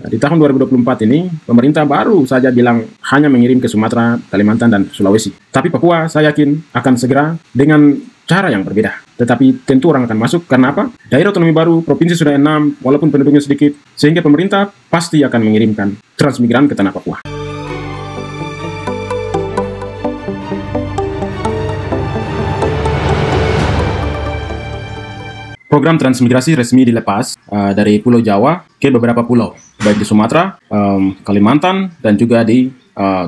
Di tahun 2024 ini, pemerintah baru saja bilang hanya mengirim ke Sumatera, Kalimantan, dan Sulawesi. Tapi Papua, saya yakin akan segera dengan cara yang berbeda. Tetapi tentu orang akan masuk, karena apa? Daerah otonomi baru, provinsi sudah 6, walaupun penduduknya sedikit, sehingga pemerintah pasti akan mengirimkan transmigran ke tanah Papua. Program transmigrasi resmi dilepas dari Pulau Jawa ke beberapa pulau, baik di Sumatera, Kalimantan, dan juga di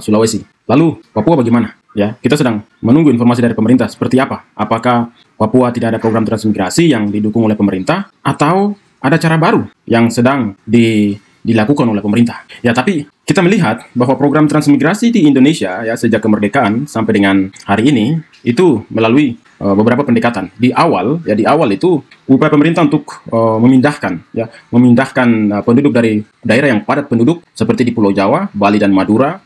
Sulawesi. Lalu Papua bagaimana? Ya, kita sedang menunggu informasi dari pemerintah seperti apa. Apakah Papua tidak ada program transmigrasi yang didukung oleh pemerintah, atau ada cara baru yang sedang dilakukan oleh pemerintah? Ya, tapi kita melihat bahwa program transmigrasi di Indonesia ya sejak kemerdekaan sampai dengan hari ini itu melalui beberapa pendekatan. Di awal itu upaya pemerintah untuk memindahkan penduduk dari daerah yang padat penduduk seperti di Pulau Jawa, Bali dan Madura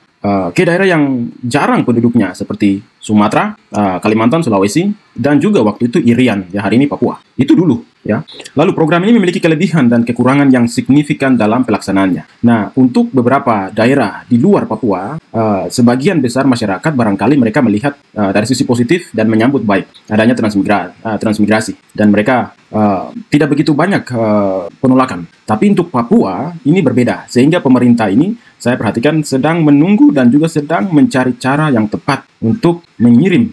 ke daerah yang jarang penduduknya seperti Sumatera, Kalimantan, Sulawesi, dan juga waktu itu Irian, ya hari ini Papua. Itu dulu, ya. Lalu program ini memiliki kelebihan dan kekurangan yang signifikan dalam pelaksanaannya. Nah, untuk beberapa daerah di luar Papua, sebagian besar masyarakat barangkali mereka melihat dari sisi positif dan menyambut baik adanya transmigrasi, dan mereka tidak begitu banyak penolakan. Tapi untuk Papua ini berbeda, sehingga pemerintah ini saya perhatikan sedang menunggu dan juga sedang mencari cara yang tepat untuk mengirim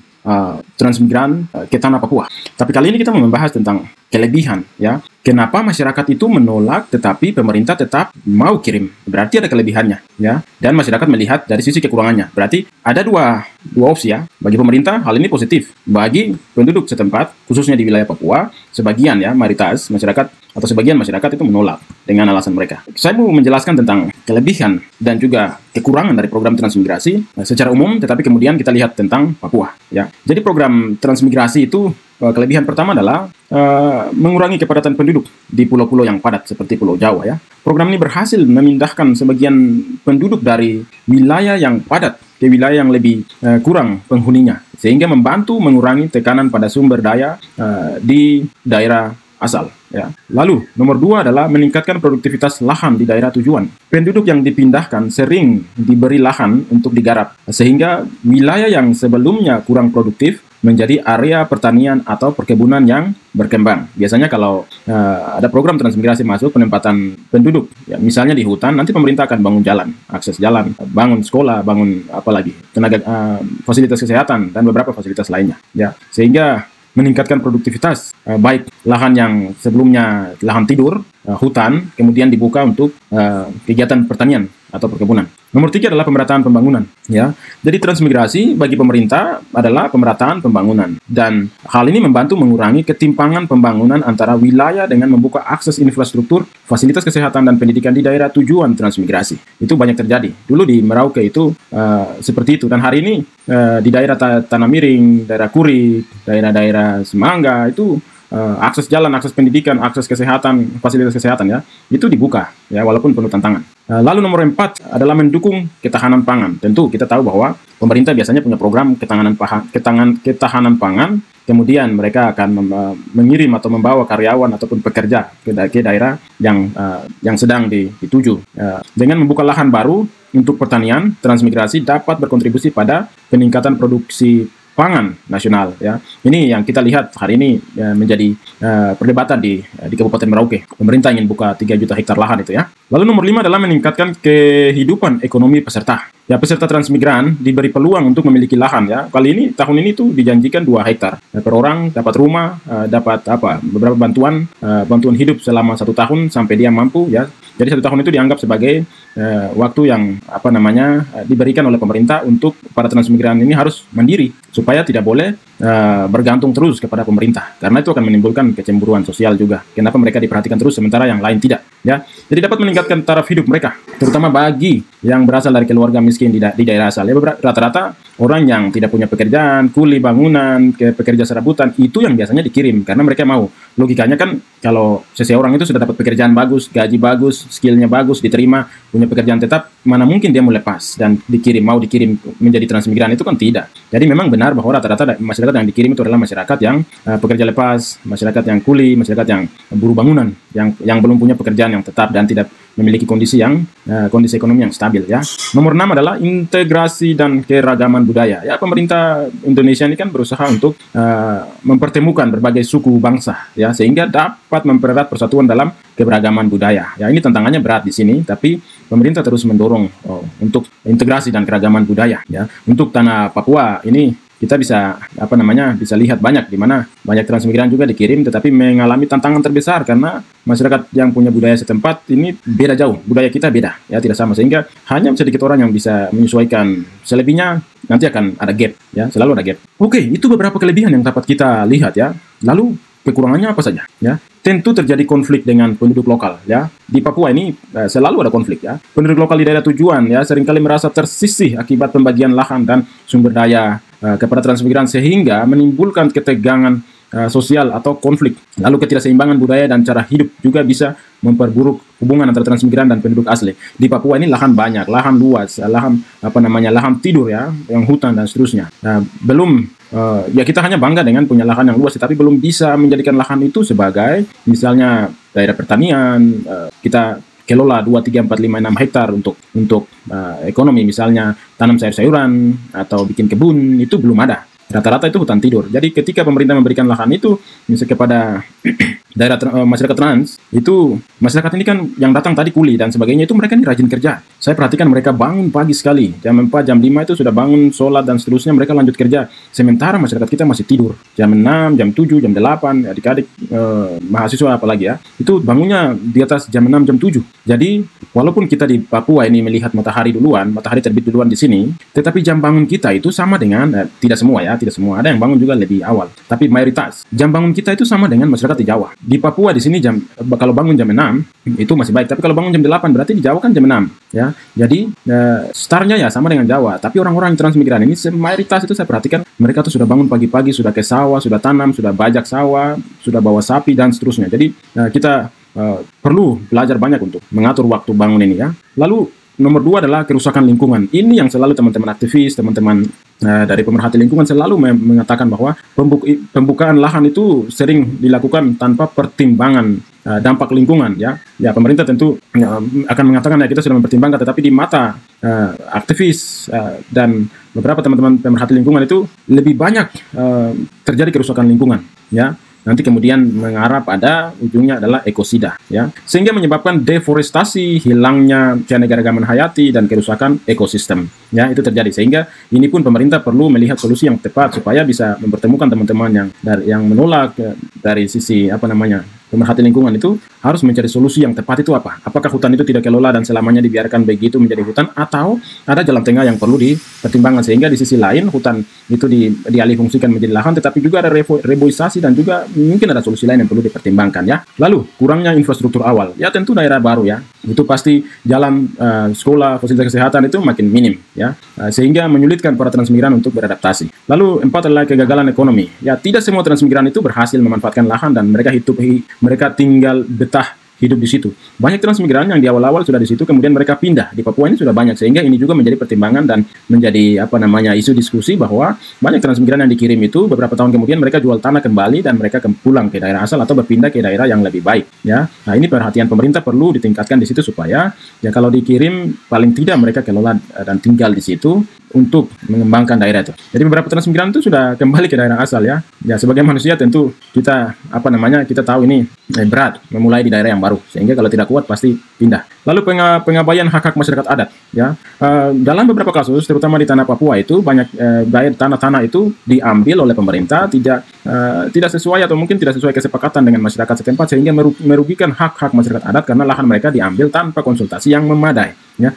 transmigran ke tanah Papua. Tapi kali ini kita mau membahas tentang kelebihan, ya. Kenapa masyarakat itu menolak tetapi pemerintah tetap mau kirim? Berarti ada kelebihannya, ya. Dan masyarakat melihat dari sisi kekurangannya. Berarti ada dua opsi, ya. Bagi pemerintah hal ini positif. Bagi penduduk setempat, khususnya di wilayah Papua, sebagian ya mayoritas masyarakat atau sebagian masyarakat itu menolak dengan alasan mereka. Saya mau menjelaskan tentang kelebihan dan juga kekurangan dari program transmigrasi secara umum, tetapi kemudian kita lihat tentang Papua, ya. Jadi program transmigrasi itu kelebihan pertama adalah mengurangi kepadatan penduduk di pulau-pulau yang padat seperti Pulau Jawa, ya. Program ini berhasil memindahkan sebagian penduduk dari wilayah yang padat ke wilayah yang lebih kurang penghuninya, sehingga membantu mengurangi tekanan pada sumber daya di daerah asal, ya. Lalu nomor 2 adalah meningkatkan produktivitas lahan di daerah tujuan. Penduduk yang dipindahkan sering diberi lahan untuk digarap, sehingga wilayah yang sebelumnya kurang produktif menjadi area pertanian atau perkebunan yang berkembang. Biasanya kalau ada program transmigrasi masuk, penempatan penduduk, ya, misalnya di hutan, nanti pemerintah akan bangun jalan, akses jalan, bangun sekolah, bangun apalagi fasilitas kesehatan dan beberapa fasilitas lainnya, ya, sehingga meningkatkan produktivitas, baik lahan yang sebelumnya lahan tidur, hutan, kemudian dibuka untuk kegiatan pertanian atau perkebunan. Nomor 3 adalah pemerataan pembangunan, ya. Jadi transmigrasi bagi pemerintah adalah pemerataan pembangunan, dan hal ini membantu mengurangi ketimpangan pembangunan antara wilayah dengan membuka akses infrastruktur, fasilitas kesehatan dan pendidikan di daerah tujuan transmigrasi. Itu banyak terjadi. Dulu di Merauke itu seperti itu, dan hari ini di daerah Tanah Miring, daerah Kuri, daerah-daerah Semangga itu akses jalan, akses pendidikan, akses kesehatan, fasilitas kesehatan, ya, itu dibuka, ya, walaupun penuh tantangan. Lalu nomor 4 adalah mendukung ketahanan pangan. Tentu kita tahu bahwa pemerintah biasanya punya program ketahanan pangan, kemudian mereka akan mengirim atau membawa karyawan ataupun pekerja ke daerah yang sedang dituju. Dengan membuka lahan baru untuk pertanian, transmigrasi dapat berkontribusi pada peningkatan produksi pangan nasional, ya. Ini yang kita lihat hari ini menjadi perdebatan di Kabupaten Merauke. Pemerintah ingin buka 3 juta hektar lahan itu, ya. Lalu nomor 5 adalah meningkatkan kehidupan ekonomi peserta. Ya, peserta transmigran diberi peluang untuk memiliki lahan, ya. Tahun ini tuh dijanjikan 2 hektar per orang, dapat rumah, dapat beberapa bantuan hidup selama 1 tahun sampai dia mampu, ya. Jadi 1 tahun itu dianggap sebagai waktu yang diberikan oleh pemerintah untuk para transmigran ini harus mandiri, supaya tidak boleh bergantung terus kepada pemerintah, karena itu akan menimbulkan kecemburuan sosial juga. Kenapa mereka diperhatikan terus sementara yang lain tidak, ya. Jadi dapat meningkatkan taraf hidup mereka, terutama bagi yang berasal dari keluarga miskin di daerah asal. Ya, rata-rata orang yang tidak punya pekerjaan, kuli bangunan, pekerja serabutan, itu yang biasanya dikirim karena mereka mau. Logikanya kan kalau seseorang itu sudah dapat pekerjaan bagus, gaji bagus, skillnya bagus, diterima, punya pekerjaan tetap, mana mungkin dia mau lepas dan mau dikirim menjadi transmigran, itu kan tidak. Jadi memang benar bahwa rata-rata masyarakat yang dikirim itu adalah masyarakat yang pekerja lepas, masyarakat yang kuli, masyarakat yang buruh bangunan, yang belum punya pekerjaan yang tetap dan tidak memiliki kondisi ekonomi yang stabil, ya. Nomor 6 adalah integrasi dan keragaman budaya. Ya, pemerintah Indonesia ini kan berusaha untuk mempertemukan berbagai suku bangsa, ya, sehingga dapat mempererat persatuan dalam keberagaman budaya. Ya, ini tantangannya berat di sini, tapi pemerintah terus mendorong untuk integrasi dan keragaman budaya, ya. Untuk tanah Papua ini kita bisa bisa lihat banyak di mana banyak transmigran juga dikirim, tetapi mengalami tantangan terbesar karena masyarakat yang punya budaya setempat ini beda jauh, budaya kita beda, ya, tidak sama, sehingga hanya sedikit orang yang bisa menyesuaikan. Selebihnya nanti akan ada gap, ya, selalu ada gap. Oke, itu beberapa kelebihan yang dapat kita lihat, ya. Lalu kekurangannya apa saja, ya? Tentu terjadi konflik dengan penduduk lokal, ya. Di Papua ini selalu ada konflik, ya. Penduduk lokal di daerah tujuan, ya, seringkali merasa tersisih akibat pembagian lahan dan sumber daya kepada transmigran, sehingga menimbulkan ketegangan sosial atau konflik. Lalu ketidakseimbangan budaya dan cara hidup juga bisa memperburuk hubungan antara transmigran dan penduduk asli. Di Papua ini lahan banyak, lahan luas, lahan tidur, ya, yang hutan dan seterusnya. Ya, kita hanya bangga dengan punya lahan yang luas, tapi belum bisa menjadikan lahan itu sebagai misalnya daerah pertanian. Kita kelola 2, 3, 4, 5, 6 hektar untuk ekonomi, misalnya tanam sayur-sayuran atau bikin kebun, itu belum ada. Rata-rata itu hutan tidur. Jadi ketika pemerintah memberikan lahan itu misalnya kepada daerah masyarakat trans, itu masyarakat ini kan yang datang tadi kuli dan sebagainya, itu mereka ini rajin kerja. Saya perhatikan mereka bangun pagi sekali, jam 4, jam 5 itu sudah bangun, sholat dan seterusnya, mereka lanjut kerja. Sementara masyarakat kita masih tidur, jam 6, jam 7, jam 8, adik-adik mahasiswa apalagi, ya, itu bangunnya di atas jam 6, jam 7. Jadi walaupun kita di Papua ini melihat matahari terbit duluan di sini, tetapi jam bangun kita itu sama dengan, tidak semua, ya, tidak semua, ada yang bangun juga lebih awal, tapi mayoritas jam bangun kita itu sama dengan masyarakat di Jawa. Di Papua di sini kalau bangun jam 6 itu masih baik, tapi kalau bangun jam 8 berarti di Jawa kan jam 6, ya. Jadi startnya ya sama dengan Jawa, tapi orang-orang transmigran ini mayoritas itu saya perhatikan mereka tuh sudah bangun pagi-pagi, sudah ke sawah, sudah tanam, sudah bajak sawah, sudah bawa sapi dan seterusnya. Jadi kita perlu belajar banyak untuk mengatur waktu bangun ini, ya. Lalu nomor 2 adalah kerusakan lingkungan. Ini yang selalu teman-teman aktivis, teman-teman dari pemerhati lingkungan selalu mengatakan bahwa pembukaan lahan itu sering dilakukan tanpa pertimbangan dampak lingkungan, ya. Ya, pemerintah tentu akan mengatakan ya kita sudah mempertimbangkan, tetapi di mata aktivis dan beberapa teman-teman pemerhati lingkungan itu lebih banyak terjadi kerusakan lingkungan, ya. Nanti kemudian mengarah pada ujungnya adalah ekosida, ya, sehingga menyebabkan deforestasi, hilangnya keanekaragaman hayati dan kerusakan ekosistem, ya, itu terjadi. Sehingga ini pun pemerintah perlu melihat solusi yang tepat supaya bisa mempertemukan teman-teman yang menolak dari sisi pemerhati lingkungan itu harus mencari solusi yang tepat itu apa. Apakah hutan itu tidak kelola dan selamanya dibiarkan begitu menjadi hutan, atau ada jalan tengah yang perlu dipertimbangkan, sehingga di sisi lain hutan itu dialih fungsikan menjadi lahan, tetapi juga ada reboisasi dan juga mungkin ada solusi lain yang perlu dipertimbangkan, ya. Lalu kurangnya infrastruktur awal, ya, tentu daerah baru, ya, itu pasti jalan, sekolah, fasilitas kesehatan itu makin minim, ya, sehingga menyulitkan para transmigran untuk beradaptasi. Lalu 4 adalah kegagalan ekonomi. Ya, tidak semua transmigran itu berhasil memanfaatkan lahan dan mereka tinggal betah hidup di situ. Banyak transmigran yang di awal-awal sudah di situ, kemudian mereka pindah. Di Papua ini sudah banyak, sehingga ini juga menjadi pertimbangan dan menjadi isu diskusi bahwa banyak transmigran yang dikirim itu beberapa tahun kemudian mereka jual tanah kembali dan mereka pulang ke daerah asal atau berpindah ke daerah yang lebih baik, ya. Nah, ini perhatian pemerintah perlu ditingkatkan di situ supaya ya kalau dikirim paling tidak mereka kelola dan tinggal di situ untuk mengembangkan daerah itu. Jadi beberapa transmigran itu sudah kembali ke daerah asal, ya. Ya, sebagai manusia tentu kita kita tahu ini berat memulai di daerah yang baru, sehingga kalau tidak kuat pasti pindah. Lalu pengabaian hak-hak masyarakat adat, ya. Dalam beberapa kasus terutama di tanah Papua itu banyak tanah-tanah itu diambil oleh pemerintah tidak sesuai atau mungkin tidak sesuai kesepakatan dengan masyarakat setempat, sehingga merugikan hak-hak masyarakat adat karena lahan mereka diambil tanpa konsultasi yang memadai, ya,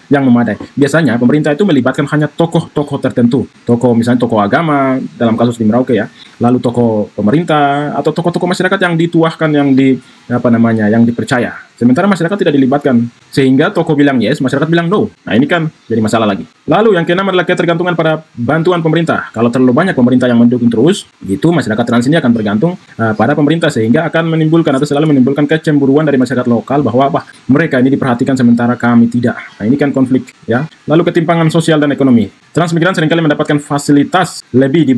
Biasanya pemerintah itu melibatkan hanya tokoh tertentu, misalnya tokoh agama dalam kasus di Merauke, ya, lalu tokoh pemerintah atau tokoh-tokoh masyarakat yang dituahkan, yang dipercaya, sementara masyarakat tidak dilibatkan. Sehingga toko bilang yes, masyarakat bilang no. Nah, ini kan jadi masalah lagi. Lalu yang keenam adalah ketergantungan pada bantuan pemerintah. Kalau terlalu banyak pemerintah yang mendukung terus, itu masyarakat trans ini akan bergantung pada pemerintah, sehingga akan menimbulkan atau selalu menimbulkan kecemburuan dari masyarakat lokal bahwa mereka ini diperhatikan sementara kami tidak. Nah, ini kan konflik, ya. Lalu ketimpangan sosial dan ekonomi. Transmigran seringkali mendapatkan fasilitas lebih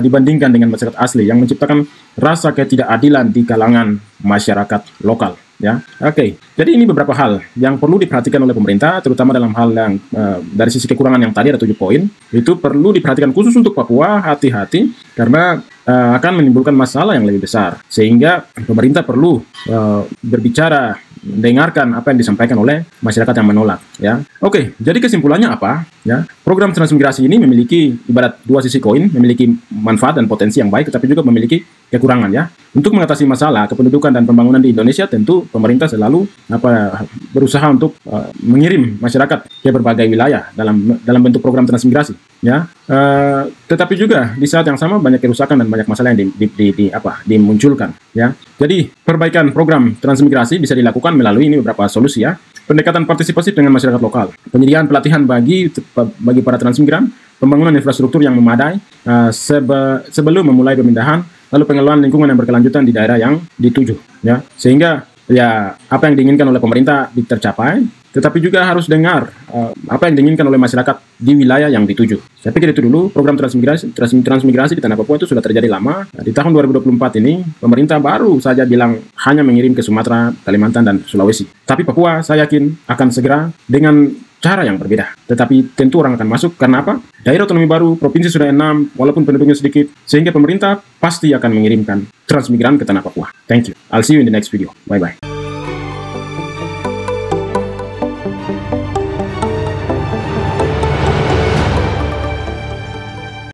dibandingkan dengan masyarakat asli, yang menciptakan rasa ketidakadilan di kalangan masyarakat lokal. Ya, oke. Jadi ini beberapa hal yang perlu diperhatikan oleh pemerintah, terutama dalam hal yang dari sisi kekurangan yang tadi ada 7 poin, itu perlu diperhatikan khusus untuk Papua. Hati-hati karena akan menimbulkan masalah yang lebih besar, sehingga pemerintah perlu berbicara, mendengarkan apa yang disampaikan oleh masyarakat yang menolak, ya. Oke, jadi kesimpulannya apa, ya? Program transmigrasi ini memiliki ibarat 2 sisi koin, memiliki manfaat dan potensi yang baik, tetapi juga memiliki kekurangan, ya. Untuk mengatasi masalah kependudukan dan pembangunan di Indonesia, tentu pemerintah selalu berusaha untuk mengirim masyarakat ke berbagai wilayah dalam bentuk program transmigrasi, ya. Tetapi juga di saat yang sama banyak kerusakan dan banyak masalah yang dimunculkan, ya. Jadi perbaikan program transmigrasi bisa dilakukan melalui ini beberapa solusi, ya. Pendekatan partisipasi dengan masyarakat lokal, penyediaan pelatihan bagi para transmigran, pembangunan infrastruktur yang memadai sebelum memulai pemindahan, lalu pengelolaan lingkungan yang berkelanjutan di daerah yang dituju, ya. Sehingga ya apa yang diinginkan oleh pemerintah tercapai, tetapi juga harus dengar apa yang diinginkan oleh masyarakat di wilayah yang dituju. Saya pikir itu dulu. Program transmigrasi di Tanah Papua itu sudah terjadi lama. Di tahun 2024 ini, pemerintah baru saja bilang hanya mengirim ke Sumatera, Kalimantan, dan Sulawesi. Tapi Papua, saya yakin akan segera dengan cara yang berbeda. Tetapi tentu orang akan masuk. Karena apa? Daerah otonomi baru, provinsi sudah 6, walaupun penduduknya sedikit. Sehingga pemerintah pasti akan mengirimkan transmigran ke Tanah Papua. Thank you. I'll see you in the next video. Bye-bye.